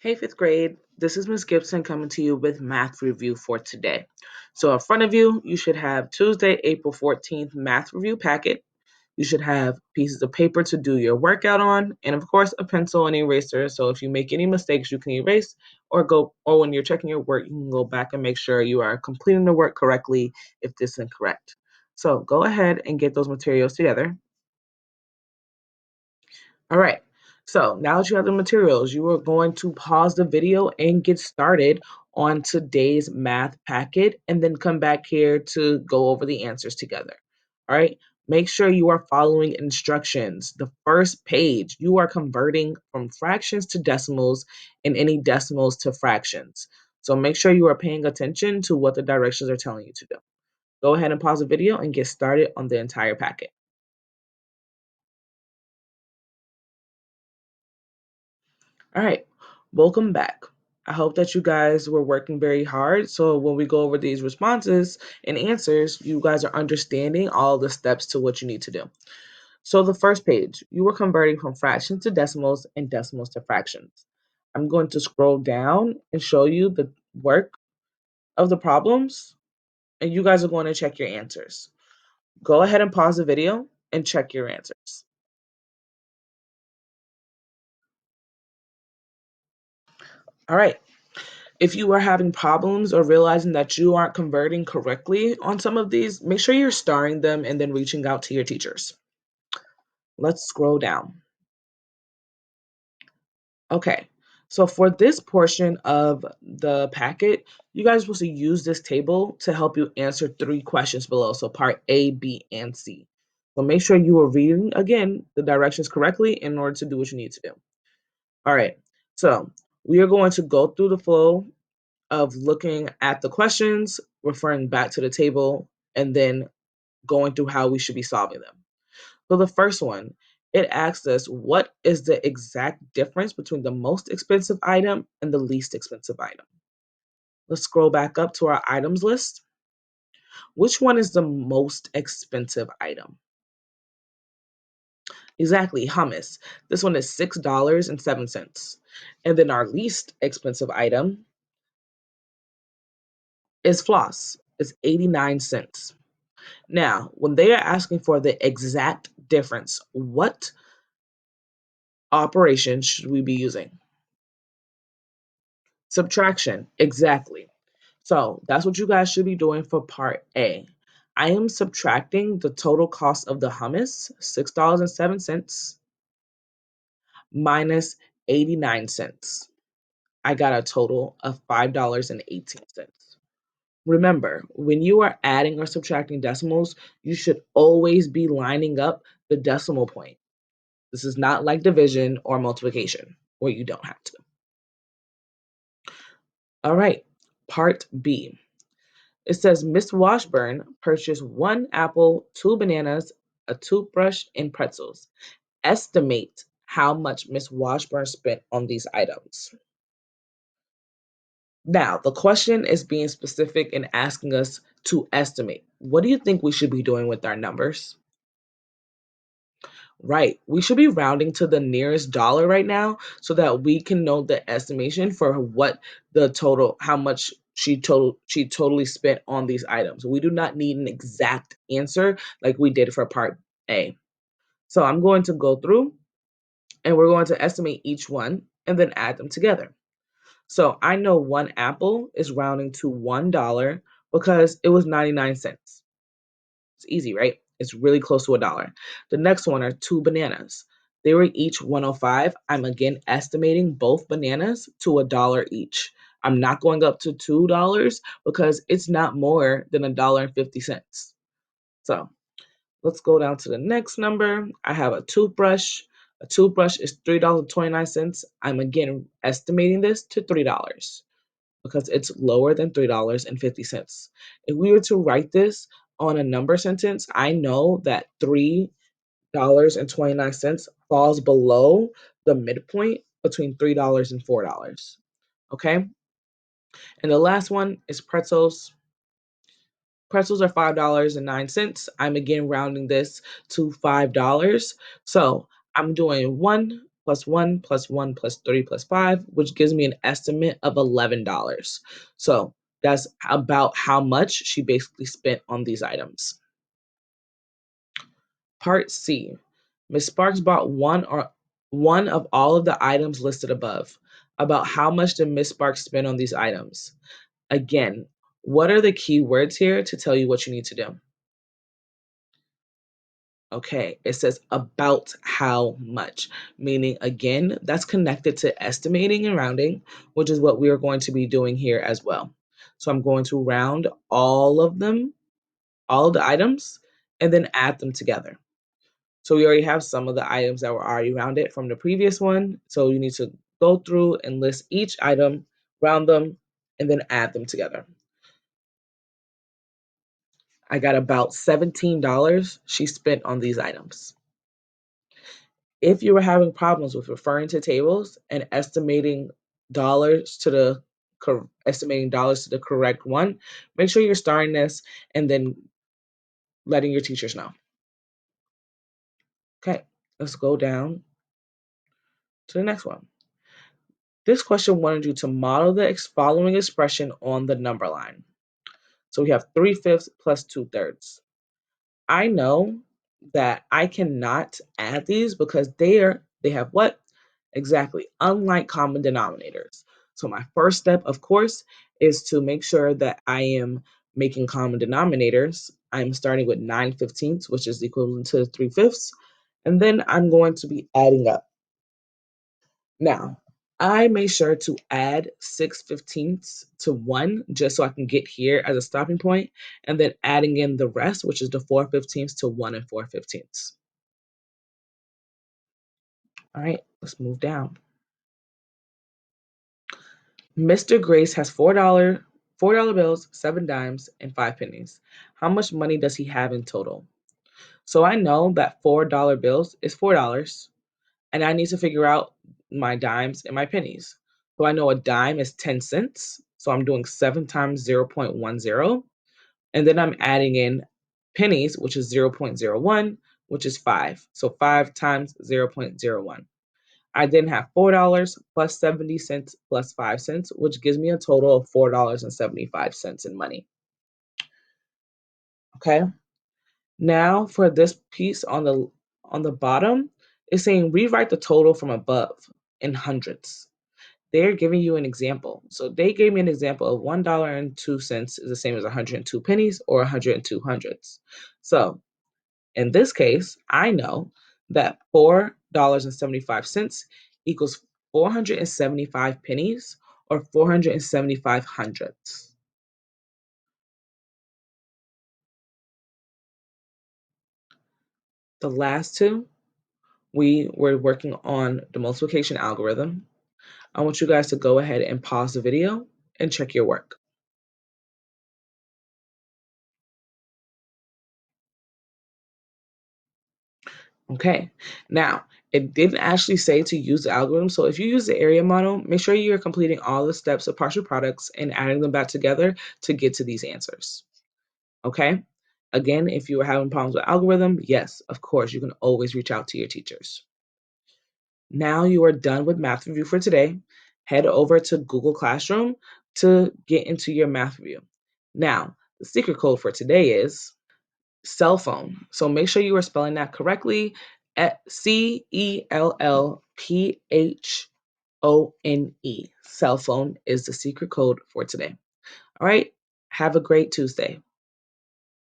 Hey, fifth grade. This is Ms. Gibson coming to you with math review for today. So, in front of you, you should have Tuesday, April 14th math review packet. You should have pieces of paper to do your workout on, and of course, a pencil and eraser. So, if you make any mistakes, you can erase or when you're checking your work, you can go back and make sure you are completing the work correctly if this is incorrect. So, go ahead and get those materials together. All right. So now that you have the materials, you are going to pause the video and get started on today's math packet and then come back here to go over the answers together. All right. Make sure you are following instructions. The first page, you are converting from fractions to decimals and any decimals to fractions. So make sure you are paying attention to what the directions are telling you to do. Go ahead and pause the video and get started on the entire packet. All right, welcome back. I hope that you guys were working very hard. So when we go over these responses and answers, you guys are understanding all the steps to what you need to do. So the first page, you were converting from fractions to decimals and decimals to fractions. I'm going to scroll down and show you the work of the problems, and you guys are going to check your answers. Go ahead and pause the video and check your answers. All right. If you are having problems or realizing that you aren't converting correctly on some of these, make sure you're starring them and then reaching out to your teachers. Let's scroll down. Okay, so for this portion of the packet, you guys are supposed to use this table to help you answer 3 questions below. So part A, B, and C. So make sure you are reading again the directions correctly in order to do what you need to do. All right, so we are going to go through the flow of looking at the questions, referring back to the table, and then going through how we should be solving them. So the first one, it asks us what is the exact difference between the most expensive item and the least expensive item. Let's scroll back up to our items list. Which one is the most expensive item? Exactly, hummus. This one is $6.07. And then our least expensive item is floss. It's 89 cents. Now, when they are asking for the exact difference, what operation should we be using? Subtraction, exactly. So that's what you guys should be doing for part A. I am subtracting the total cost of the hummus, $6.07, minus 89 cents. I got a total of $5.18. Remember, when you are adding or subtracting decimals, you should always be lining up the decimal point. This is not like division or multiplication, where you don't have to. All right, part B. It says Miss Washburn purchased 1 apple, 2 bananas, a toothbrush, and pretzels. Estimate how much Miss Washburn spent on these items. Now, the question is being specific and asking us to estimate. What do you think we should be doing with our numbers? Right. We should be rounding to the nearest dollar right now so that we can know the estimation for what how much she totally spent on these items. We do not need an exact answer like we did for part A. So I'm going to go through and we're going to estimate each one and then add them together. So I know 1 apple is rounding to $1 because it was 99 cents. It's easy, right? It's really close to a dollar. The next one are 2 bananas. They were each 105. I'm again estimating both bananas to a dollar each. I'm not going up to $2 because it's not more than $1.50. So let's go down to the next number. I have a toothbrush. A toothbrush is $3.29. I'm again estimating this to $3 because it's lower than $3.50. If we were to write this on a number sentence, I know that $3.29 falls below the midpoint between $3 and $4. Okay? And the last one is pretzels. Pretzels are $5.09. I'm again rounding this to $5. So I'm doing plus 1 plus 1 plus 3 plus 5, which gives me an estimate of $11. So that's about how much she basically spent on these items. Part C. Miss Sparks bought one of all of the items listed above. About how much did Miss Sparks spend on these items? Again, what are the key words here to tell you what you need to do? Okay, it says about how much, meaning again, that's connected to estimating and rounding, which is what we are going to be doing here as well. So I'm going to round all of them, all of the items, and then add them together. So we already have some of the items that were already rounded from the previous one. So you need to go through and list each item, round them, and then add them together. I got about $17 she spent on these items. If you were having problems with referring to tables and estimating dollars to the correct one, make sure you're starting this and then letting your teachers know. Okay, let's go down to the next one. This question wanted you to model the following expression on the number line. So we have 3/5 plus 2/3. I know that I cannot add these because they have what? Exactly, unlike common denominators. So my first step, of course, is to make sure that I am making common denominators. I'm starting with 9/15, which is equivalent to 3/5, and then I'm going to be adding up. Now, I made sure to add 6/15 to 1 just so I can get here as a stopping point, and then adding in the rest, which is the 4/15 to 1 and 4/15. All right, let's move down. Mr. Grace has $4 bills, 7 dimes, and 5 pennies. How much money does he have in total? So I know that $4 bills is $4, and I need to figure out my dimes and my pennies. So I know a dime is 10 cents. So I'm doing 7 times 0.10. And then I'm adding in pennies, which is 0.01, which is 5. So 5 times 0.01. I then have $4 plus 70 cents plus 5 cents, which gives me a total of $4.75 in money. Okay. Now for this piece on the bottom, it's saying rewrite the total from above in hundreds. They're giving you an example. So they gave me an example of $1.02 is the same as 102 pennies or 102 hundredths. So in this case, I know that $4.75 equals 475 pennies or 475 hundredths. The last two, we were working on the multiplication algorithm. I want you guys to go ahead and pause the video and check your work. Okay, now it didn't actually say to use the algorithm. So if you use the area model, make sure you're completing all the steps of partial products and adding them back together to get to these answers. Okay, again, if you are having problems with algorithm, yes, of course, you can always reach out to your teachers. Now you are done with math review for today. Head over to Google Classroom to get into your math review. Now, the secret code for today is cell phone. So make sure you are spelling that correctly at CELLPHONE. Cell phone is the secret code for today. All right. Have a great Tuesday.